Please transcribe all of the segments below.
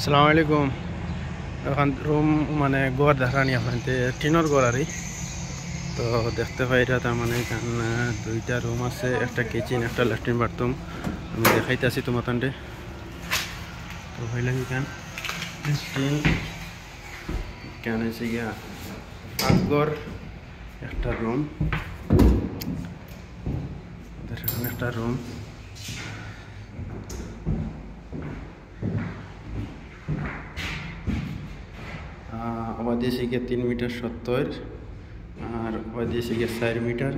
আসসালামু আলাইকুম। এখন রুম মানে ঘর দেখানি আপনাদের টিনের ঘর আর তো দেখতে পাই এটা তার মানে এখানে দুইটা রুম আছে, একটা কিচেন একটা ল্যাট্রিন বাথরুম। আমি দেখাইতেছি তোমার তান্ডে। তো হইলাম এখান ল্যাট্রিন, এখানে আছে গিয়া পাকঘর, একটা রুম, এখানে একটা রুম। আবার দিয়েছে গিয়ে 3 মিটার 70, আর আবার দিয়েছে গিয়ে 4 মিটার,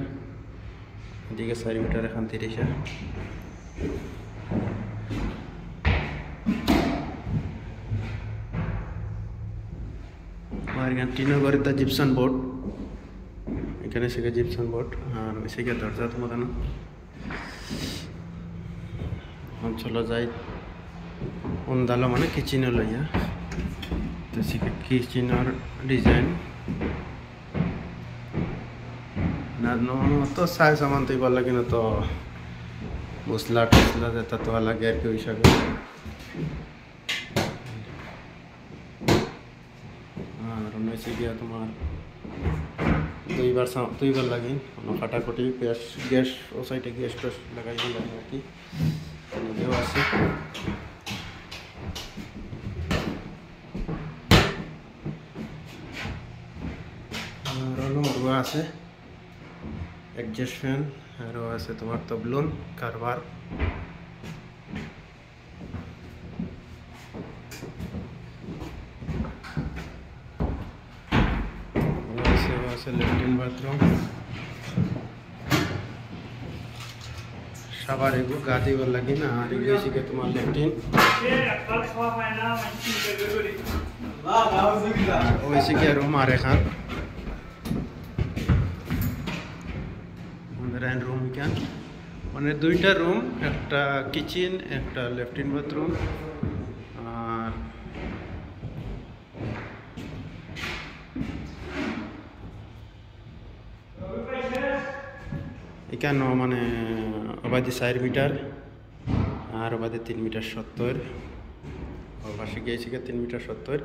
এদিকে 4 মিটার এখান 30। আর এখানে টিনের ঘরে তা জিপসান বোর্ড, এখানে সে জিপসান বোর্ড, আর সে গিয়ে দরজা তোমার না অঞ্চল যায় অন্দালো মানে কিচেনে লইয়া। তো সে কিচেনের ডিজাইন না তো সাই সামান তো বললা কিনা তো মশলা টসলা যেটা তো লাগে আর কি হিসাবে। আর হয়েছে গিয়া তোমার দুইবার লাগে কাটাকুটি গ্যাস ও সাইডে গ্যাস টস লাগাই লাগে আর কি, নিজেও আছে। আর আছে এডজাস্ট ফ্যান, আরও আছে তোমার তবলুন কারবার। আছে ল্যাট্রিন বাথরুম, সবার এগো গা দিবার লাগে না। আর এগুলো শিখে তোমার ল্যাট্রিন, ওই শিখে রুম আর এখান রুম কেন মানে দুইটা রুম, একটা কিচেন একটা ল্যাট্রিন বাথরুম। আর এখানে মানে ওবাদে 4 মিটার আর ওবাদে 3 মিটার 70, পাশে গিয়েছে গিয়ে 3 মিটার 70,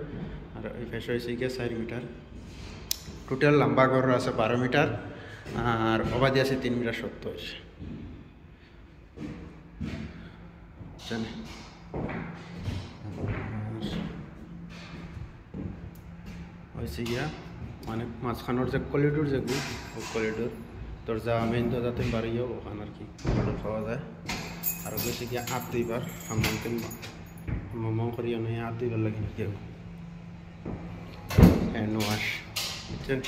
আর ওই পাশে হয়েছে গিয়ে 4 মিটার। টোটাল লম্বা ঘর আছে 12 মিটার, আর ওবাদে আছে 3 মিটার 70। জানে হয়েছে গিয়া মানে মাঝখানোর যে করিডোর যেগুলো, ওই করিডোর দরজা মেইন দরজা তুমি বাড়িও ওখানে আর কি অর্ডার পাওয়া যায়। আর হয়েছে গিয়া 8 দুইবার হামানকে মামা করিও নয় 8 দুইবার লাগে কেউ হ্যান্ড ওয়াশ, বুঝছেন।